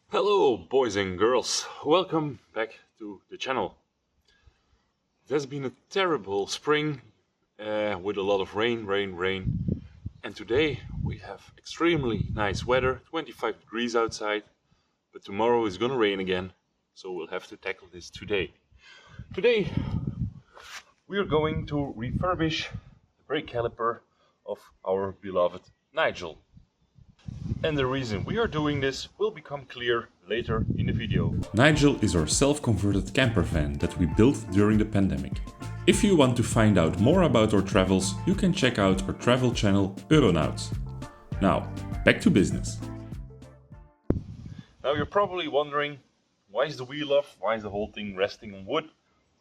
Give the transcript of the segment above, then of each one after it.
Hello boys and girls, welcome back to the channel. It has been a terrible spring with a lot of rain, and today we have extremely nice weather, 25 degrees outside, but tomorrow is gonna rain again, so we'll have to tackle this today. Today we are going to refurbish the brake caliper of our beloved Nigel. And the reason we are doing this will become clear later in the video. Nigel is our self-converted campervan that we built during the pandemic. If you want to find out more about our travels, you can check out our travel channel Euronauts. Now, back to business. Now you're probably wondering, why is the wheel off? Why is the whole thing resting on wood?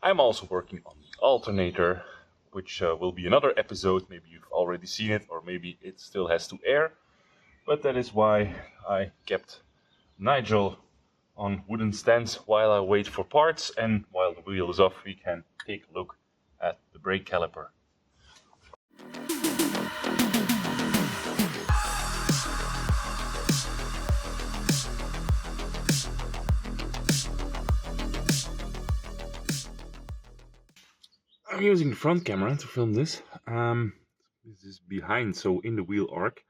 I'm also working on the alternator, which will be another episode. Maybe you've already seen it, or maybe it still has to air. But that is why I kept Nigel on wooden stands while I wait for parts, and while the wheel is off we can take a look at the brake caliper. I'm using the front camera to film this. This is behind, so in the wheel arc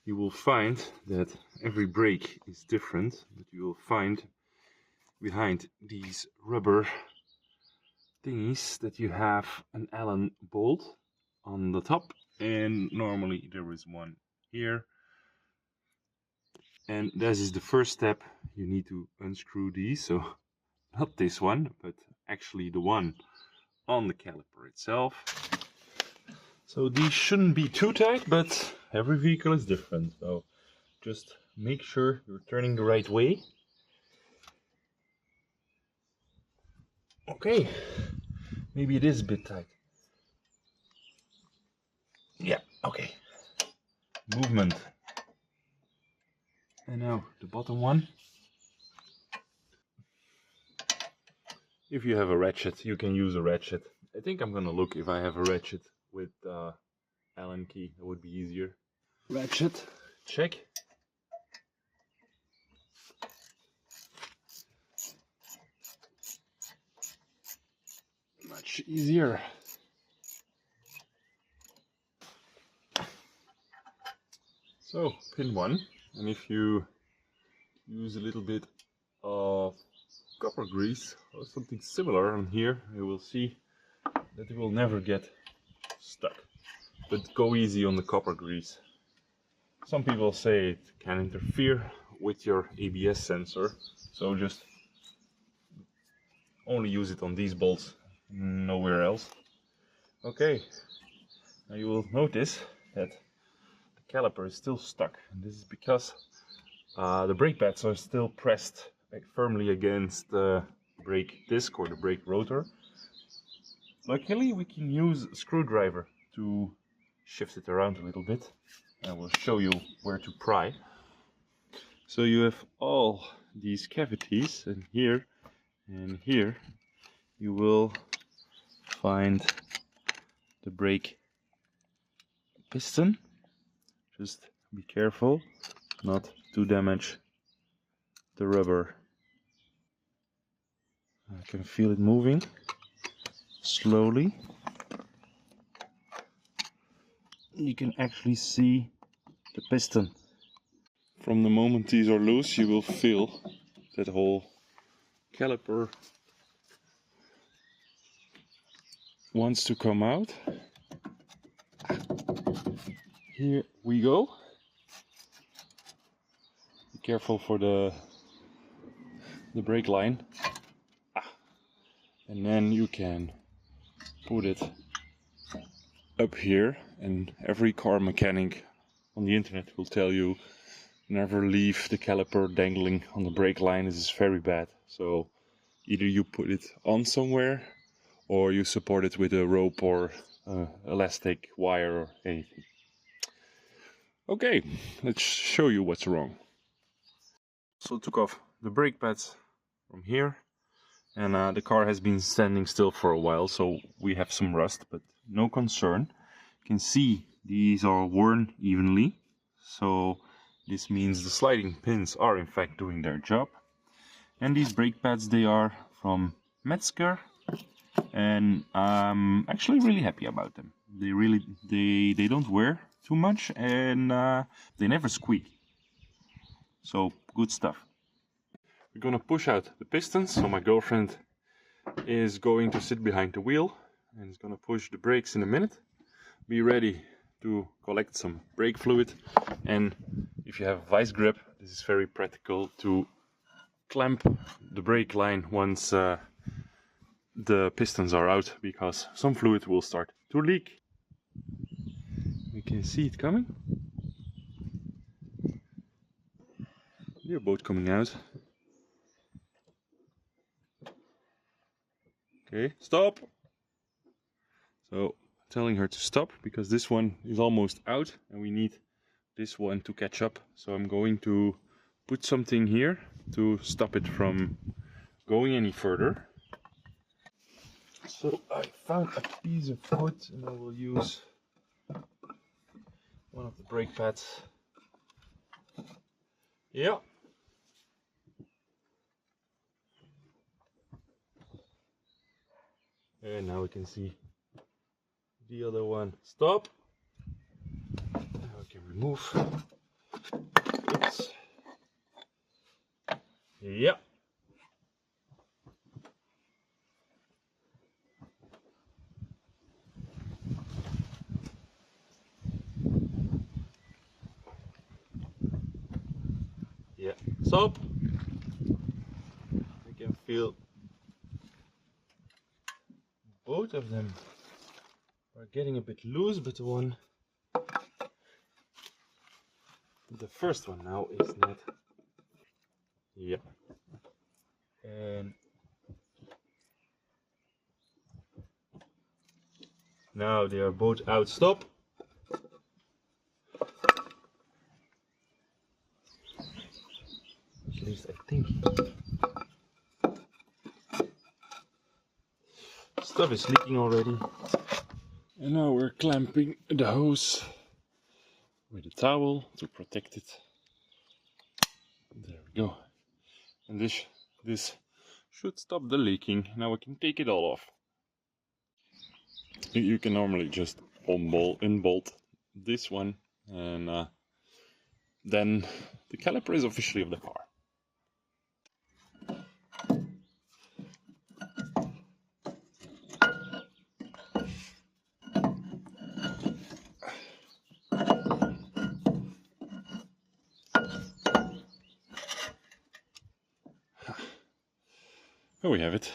you will find that every brake is different, but you will find behind these rubber thingies that you have an Allen bolt on the top, and normally there is one here, and this is the first step. You need to unscrew these, so not this one, but actually the one on the caliper itself. So these shouldn't be too tight, but every vehicle is different, so just make sure you're turning the right way. Okay, maybe it is a bit tight. Yeah, okay. Movement. And now the bottom one. If you have a ratchet, you can use a ratchet. I think I'm gonna look if I have a ratchet with Allen key. That would be easier. Ratchet, check. Much easier. So, pin 1, and if you use a little bit of copper grease or something similar on here, you will see that it will never get stuck. But go easy on the copper grease. Some people say it can interfere with your ABS sensor, so just only use it on these bolts, nowhere else. Okay, now you will notice that the caliper is still stuck, and this is because the brake pads are still pressed firmly against the brake disc or the brake rotor. Luckily we can use a screwdriver to shift it around a little bit. I will show you where to pry. So you have all these cavities, and here you will find the brake piston. Just be careful not to damage the rubber. I can feel it moving slowly. You can actually see the piston. From the moment these are loose, you will feel that whole caliper wants to come out. Here we go. Be careful for the brake line. And then you can put it up here, and every car mechanic on the internet will tell you never leave the caliper dangling on the brake line. This is very bad. So either you put it on somewhere, or you support it with a rope or elastic wire or anything. Okay, let's show you what's wrong. So took off the brake pads from here, and the car has been standing still for a while, so we have some rust, but no concern. You can see these are worn evenly, so this means the sliding pins are in fact doing their job. And these brake pads, they are from Metzger, and I'm actually really happy about them. They don't wear too much, and they never squeak. So good stuff. We're gonna push out the pistons, so my girlfriend is going to sit behind the wheel and is gonna push the brakes in a minute. Be ready to collect some brake fluid, and if you have a vice grip, this is very practical to clamp the brake line once the pistons are out, because some fluid will start to leak. You can see it coming. They're both coming out. Okay, stop! So telling her to stop because this one is almost out and we need this one to catch up. So I'm going to put something here to stop it from going any further. So I found a piece of wood and I will use one of the brake pads. Yeah. And now we can see the other one. Stop. Now we can remove. Oops. Yeah. Yeah. Stop. I can feel both of them are getting a bit loose, but the first one now is not. Yeah. And now they are both out. Stop. At least I think. Stuff is leaking already. And now we're clamping the hose with a towel to protect it. There we go. And this should stop the leaking. Now we can take it all off. You can normally just unbolt this one, and then the caliper is officially of the car. Here we have it.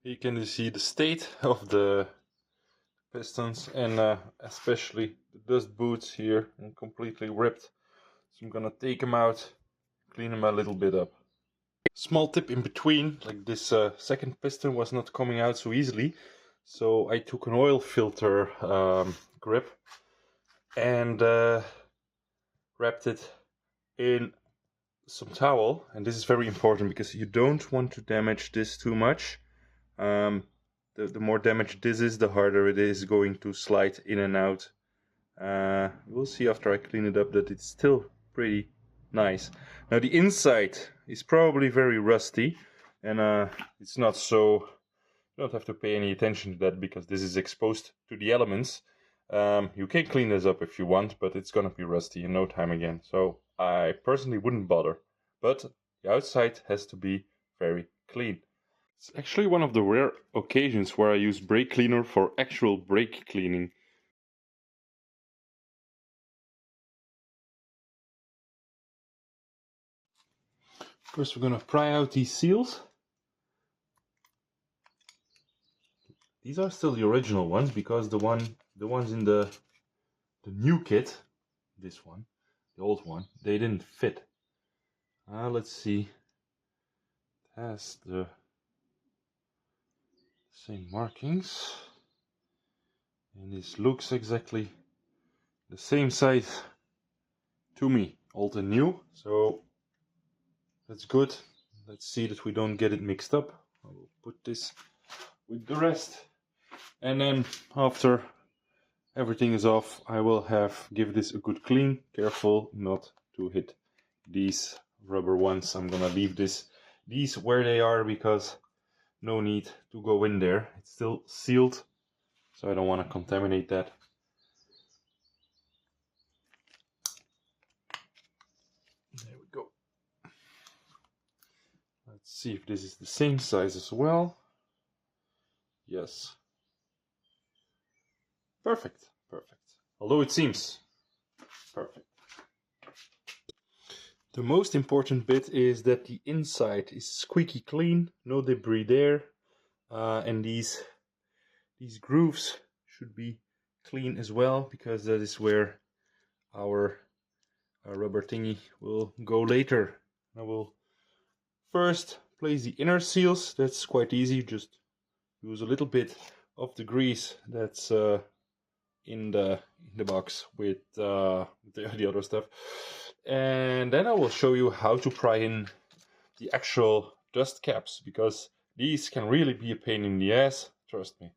You can see the state of the pistons, and especially the dust boots here and completely ripped. So I'm gonna take them out, clean them a little bit up. Small tip in between, like this second piston was not coming out so easily, so I took an oil filter grip and wrapped it in some towel. And this is very important because you don't want to damage this too much. The more damaged this is, the harder it is going to slide in and out. We'll see after I clean it up that it's still pretty nice. Now the inside is probably very rusty, and it's not so, you don't have to pay any attention to that because this is exposed to the elements. You can clean this up if you want, but it's gonna be rusty in no time again. So I personally wouldn't bother, but the outside has to be very clean. It's actually one of the rare occasions where I use brake cleaner for actual brake cleaning. First we're gonna pry out these seals. These are still the original ones because the ones in the new kit, this one, the old one, they didn't fit. Let's see. It has the same markings, and this looks exactly the same size to me, old and new. So that's good. Let's see that we don't get it mixed up. I will put this with the rest, and then after everything is off, I will give this a good clean. Careful not to hit these rubber ones. I'm gonna leave this these where they are because no need to go in there. It's still sealed, so I don't want to contaminate that. There we go. Let's see if this is the same size as well. Yes. Perfect, perfect. Although it seems perfect. The most important bit is that the inside is squeaky clean, no debris there, and these grooves should be clean as well, because that is where our rubber thingy will go later. I will first place the inner seals. That's quite easy, just use a little bit of the grease that's in the box with the other stuff, and then I will show you how to pry in the actual dust caps, because these can really be a pain in the ass, trust me.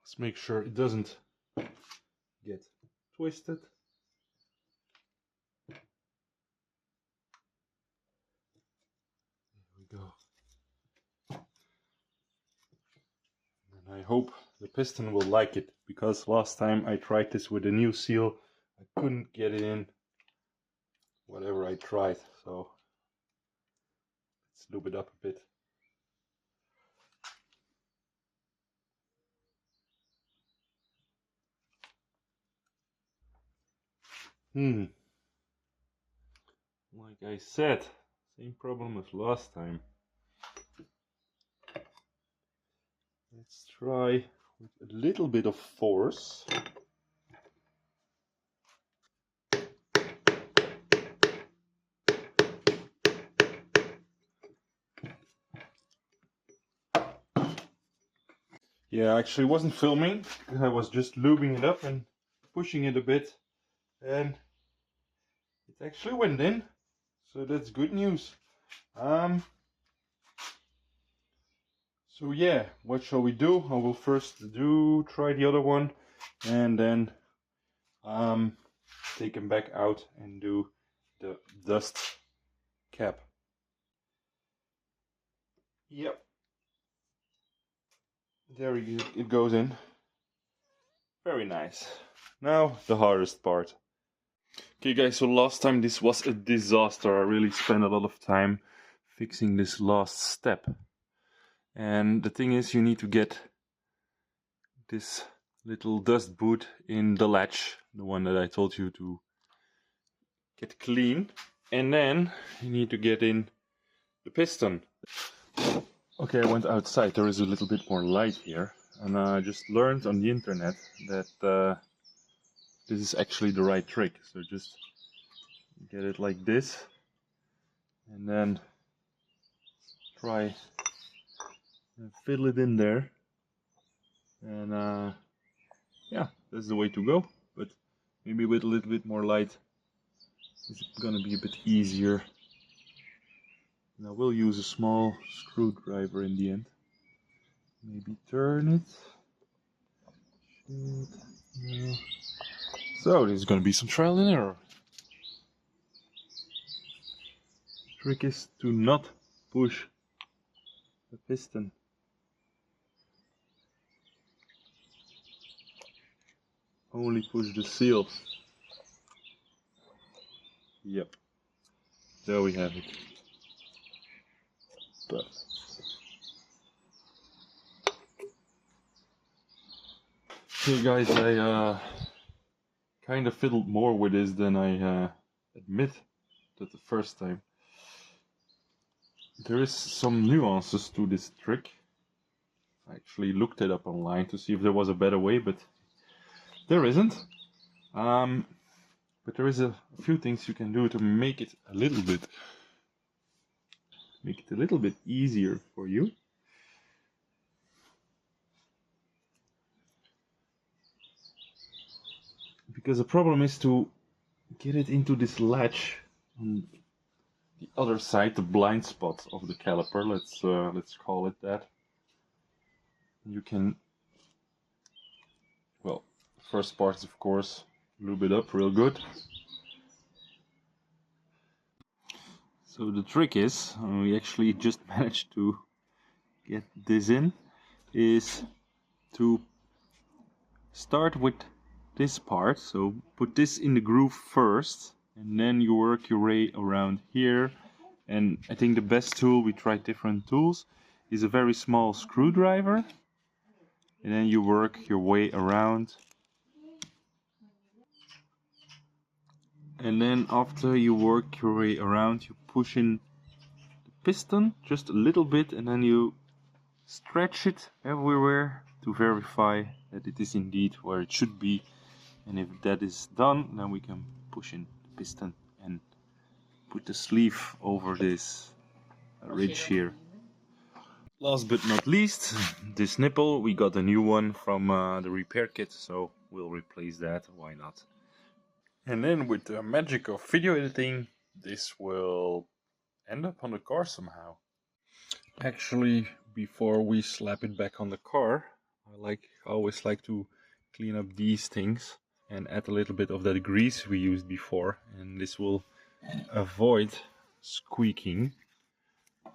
Let's make sure it doesn't get twisted. There we go. And I hope the piston will like it, because last time I tried this with a new seal, I couldn't get it in whatever I tried, so let's lube it up a bit. Like I said, same problem as last time. Let's try with a little bit of force. Yeah, I actually wasn't filming, I was just lubing it up and pushing it a bit, and it actually went in, so that's good news. So yeah, what shall we do? I will first try the other one, and then take them back out and do the dust cap. Yep. There it goes in. Very nice. Now the hardest part. Okay guys, so last time this was a disaster. I really spent a lot of time fixing this last step. And the thing is, you need to get this little dust boot in the latch, the one that I told you to get clean. And then you need to get in the piston. Okay, I went outside. There is a little bit more light here. And I just learned on the internet that this is actually the right trick. So just get it like this, and then try and fiddle it in there, and yeah, that's the way to go. But maybe with a little bit more light it's gonna be a bit easier. And I will use a small screwdriver in the end. Maybe turn it. Yeah. So this is gonna be some trial and error. Trick is to not push the piston. Only push the seal. Yep. There we have it. Perfect. Okay guys, I kind of fiddled more with this than I admit that the first time. There is some nuances to this trick. I actually looked it up online to see if there was a better way, but there isn't. But there is a few things you can do to make it a little bit easier for you. Because the problem is to get it into this latch on the other side, the blind spot of the caliper. Let's call it that. You can, well, the first part is of course Lube it up real good. So the trick is, we actually just managed to get this in, is to start with this part. So put this in the groove first, and then you work your way around here. And I think the best tool, we tried different tools, is a very small screwdriver, and then you work your way around. And then after you work your way around, you push in the piston just a little bit, and then you stretch it everywhere to verify that it is indeed where it should be. And if that is done, then we can push in the piston and put the sleeve over this ridge here. Last but not least, this nipple, we got a new one from the repair kit, so we'll replace that, why not. And then with the magic of video editing, this will end up on the car somehow. Actually, before we slap it back on the car, I always like to clean up these things and add a little bit of that grease we used before, and this will avoid squeaking,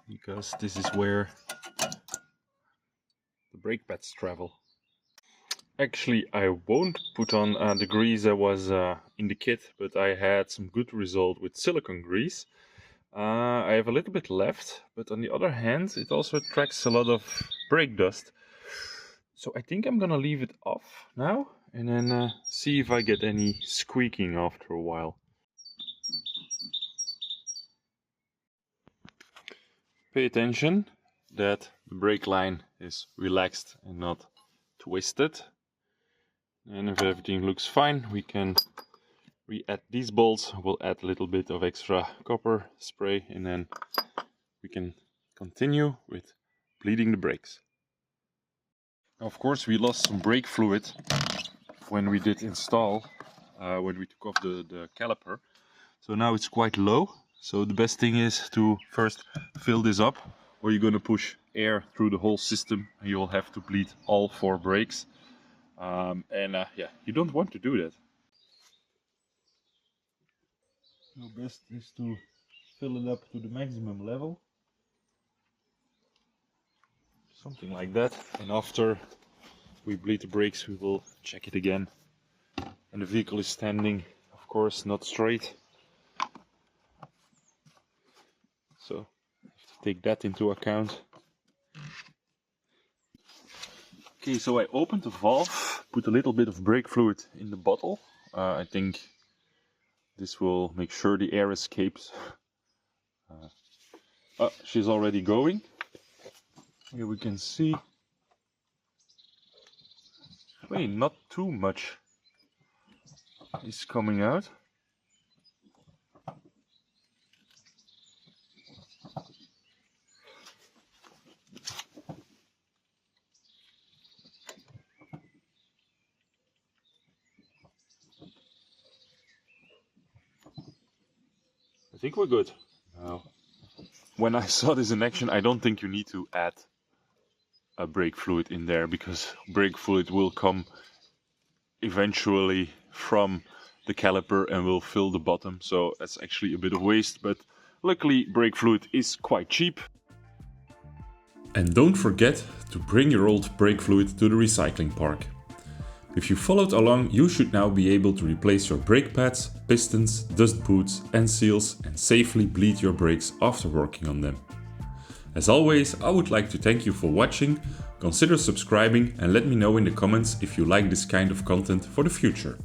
because this is where the brake pads travel. Actually, I won't put on the grease that was in the kit, but I had some good result with silicone grease. I have a little bit left, but on the other hand, it also attracts a lot of brake dust. So I think I'm gonna leave it off now, and then see if I get any squeaking after a while. Pay attention that the brake line is relaxed and not twisted. And if everything looks fine, we can re-add these bolts. We'll add a little bit of extra copper spray, and then we can continue with bleeding the brakes. Of course, we lost some brake fluid when we did install, when we took off the caliper. So now it's quite low. So the best thing is to first fill this up, or you're going to push air through the whole system and you'll have to bleed all 4 brakes. Yeah, you don't want to do that. So best is to fill it up to the maximum level. Something like that. And after we bleed the brakes, we will check it again. And the vehicle is standing, of course, not straight. So have to take that into account. Okay, so I opened the valve, put a little bit of brake fluid in the bottle. I think this will make sure the air escapes. She's already going. Here we can see. Wait, not too much is coming out. I think we're good. Now, when I saw this in action, I don't think you need to add a brake fluid in there, because brake fluid will come eventually from the caliper and will fill the bottom, so that's actually a bit of waste, but luckily brake fluid is quite cheap. And don't forget to bring your old brake fluid to the recycling park. If you followed along, you should now be able to replace your brake pads, pistons, dust boots and seals, and safely bleed your brakes after working on them. As always, I would like to thank you for watching. Consider subscribing and let me know in the comments if you like this kind of content for the future.